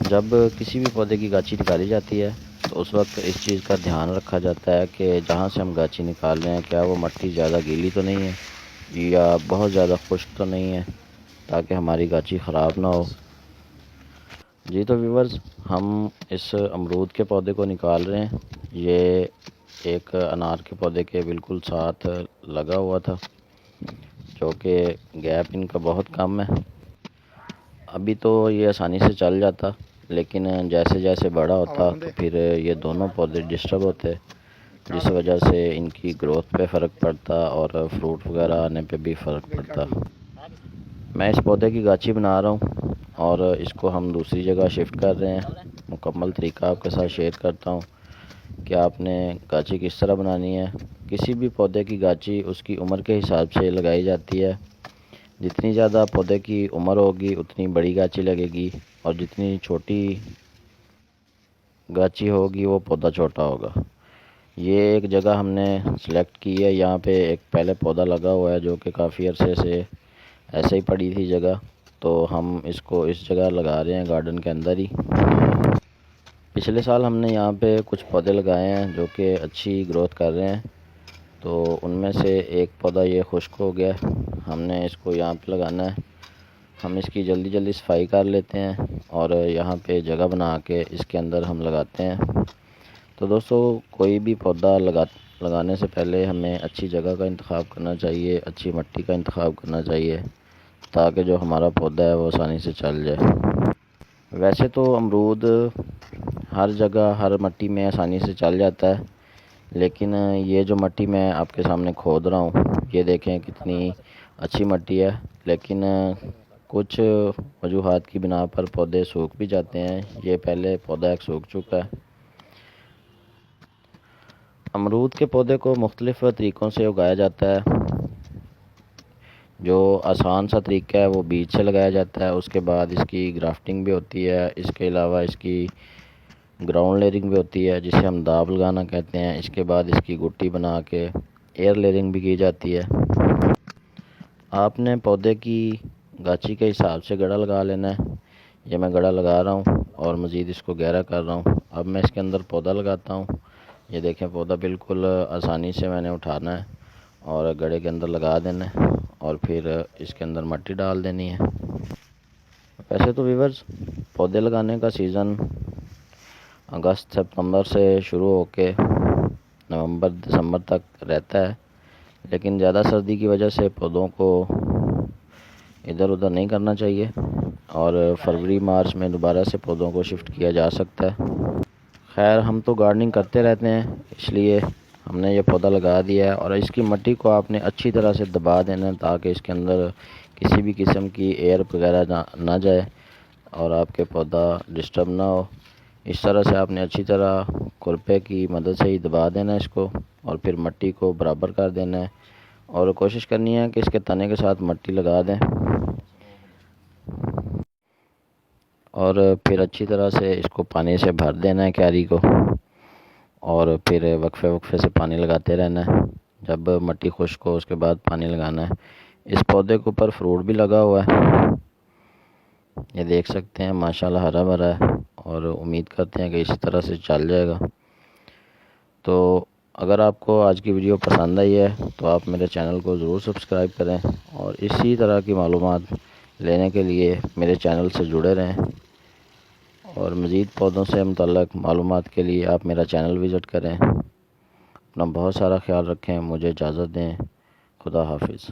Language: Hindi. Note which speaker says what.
Speaker 1: जब किसी भी पौधे की गांची निकाली जाती है तो उस वक्त इस चीज़ का ध्यान रखा जाता है कि जहाँ से हम गांची निकाल रहे हैं क्या वो मिट्टी ज़्यादा गीली तो नहीं है या बहुत ज़्यादा खुश्क तो नहीं है, ताकि हमारी गांची ख़राब ना हो। जी तो व्यूवर्स, हम इस अमरूद के पौधे को निकाल रहे हैं। ये एक अनार के पौधे के बिल्कुल साथ लगा हुआ था, जो कि गैप इनका बहुत कम है। अभी तो ये आसानी से चल जाता, लेकिन जैसे जैसे बड़ा होता तो फिर ये दोनों पौधे डिस्टर्ब होते, जिस वजह से इनकी ग्रोथ पे फ़र्क पड़ता और फ्रूट वगैरह आने पे भी फ़र्क पड़ता। मैं इस पौधे की गांची बना रहा हूँ और इसको हम दूसरी जगह शिफ्ट कर रहे हैं। मुकम्मल तरीका आपके साथ शेयर करता हूँ कि आपने गांची किस तरह बनानी है। किसी भी पौधे की गांची उसकी उम्र के हिसाब से लगाई जाती है। जितनी ज़्यादा पौधे की उम्र होगी उतनी बड़ी गांची लगेगी, और जितनी छोटी गांची होगी वो पौधा छोटा होगा। ये एक जगह हमने सेलेक्ट की है। यहाँ पे एक पहले पौधा लगा हुआ है जो कि काफ़ी अरसे से ऐसे ही पड़ी थी जगह, तो हम इसको इस जगह लगा रहे हैं गार्डन के अंदर ही। पिछले साल हमने यहाँ पे कुछ पौधे लगाए हैं जो कि अच्छी ग्रोथ कर रहे हैं, तो उनमें से एक पौधा ये खुश्क हो गया। हमने इसको यहाँ पे लगाना है। हम इसकी जल्दी जल्दी सफाई कर लेते हैं और यहाँ पे जगह बना के इसके अंदर हम लगाते हैं। तो दोस्तों, कोई भी पौधा लगाने से पहले हमें अच्छी जगह का इंतखाब करना चाहिए, अच्छी मिट्टी का इंतखाब करना चाहिए, ताकि जो हमारा पौधा है वो आसानी से चल जाए। वैसे तो अमरूद हर जगह हर मिट्टी में आसानी से चल जाता है, लेकिन ये जो मिट्टी मैं आपके सामने खोद रहा हूँ, ये देखें कितनी अच्छी मिट्टी है, लेकिन कुछ वजूहात की बिना पर पौधे सूख भी जाते हैं। ये पहले पौधा एक सूख चुका है। अमरूद के पौधे को मुख्तलिफ़ तरीक़ों से उगाया जाता है। जो आसान सा तरीका है वो बीज से लगाया जाता है, उसके बाद इसकी ग्राफ्टिंग भी होती है। इसके अलावा इसकी ग्राउंड लेयरिंग भी होती है, जिसे हम दाब लगाना कहते हैं। इसके बाद इसकी गुट्टी बना के एयर लेयरिंग भी की जाती है। आपने पौधे की गांची के हिसाब से गड़ा लगा लेना है। ये मैं गड़ा लगा रहा हूँ और मज़ीद इसको गहरा कर रहा हूँ। अब मैं इसके अंदर पौधा लगाता हूँ। ये देखें, पौधा बिल्कुल आसानी से मैंने उठाना है और गड़े के अंदर लगा देना है और फिर इसके अंदर मिट्टी डाल देनी है। वैसे तो व्यूअर्स, पौधे लगाने का सीज़न अगस्त सितंबर से शुरू होके नवंबर दिसंबर तक रहता है, लेकिन ज़्यादा सर्दी की वजह से पौधों को इधर उधर नहीं करना चाहिए और फरवरी मार्च में दोबारा से पौधों को शिफ्ट किया जा सकता है। खैर, हम तो गार्डनिंग करते रहते हैं, इसलिए हमने ये पौधा लगा दिया है और इसकी मिट्टी को आपने अच्छी तरह से दबा देना है, ताकि इसके अंदर किसी भी किस्म की एयर वगैरह ना जाए और आपके पौधा डिस्टर्ब ना हो। इस तरह से आपने अच्छी तरह खुरपे की मदद से ही दबा देना है इसको, और फिर मिट्टी को बराबर कर देना है और कोशिश करनी है कि इसके तने के साथ मिट्टी लगा दें और फिर अच्छी तरह से इसको पानी से भर देना है क्यारी को, और फिर वक्फे वक्फे से पानी लगाते रहना है। जब मिट्टी खुश्क हो उसके बाद पानी लगाना है। इस पौधे के ऊपर फ्रूट भी लगा हुआ है, ये देख सकते हैं, माशाल्लाह हरा भरा है, और उम्मीद करते हैं कि इसी तरह से चल जाएगा। तो अगर आपको आज की वीडियो पसंद आई है तो आप मेरे चैनल को ज़रूर सब्सक्राइब करें और इसी तरह की मालूमात लेने के लिए मेरे चैनल से जुड़े रहें, और मज़ीद पौधों से मुतल्लक़ मालूमात के लिए आप मेरा चैनल विज़िट करें। अपना बहुत सारा ख्याल रखें। मुझे इजाज़त दें। खुदा हाफिज़।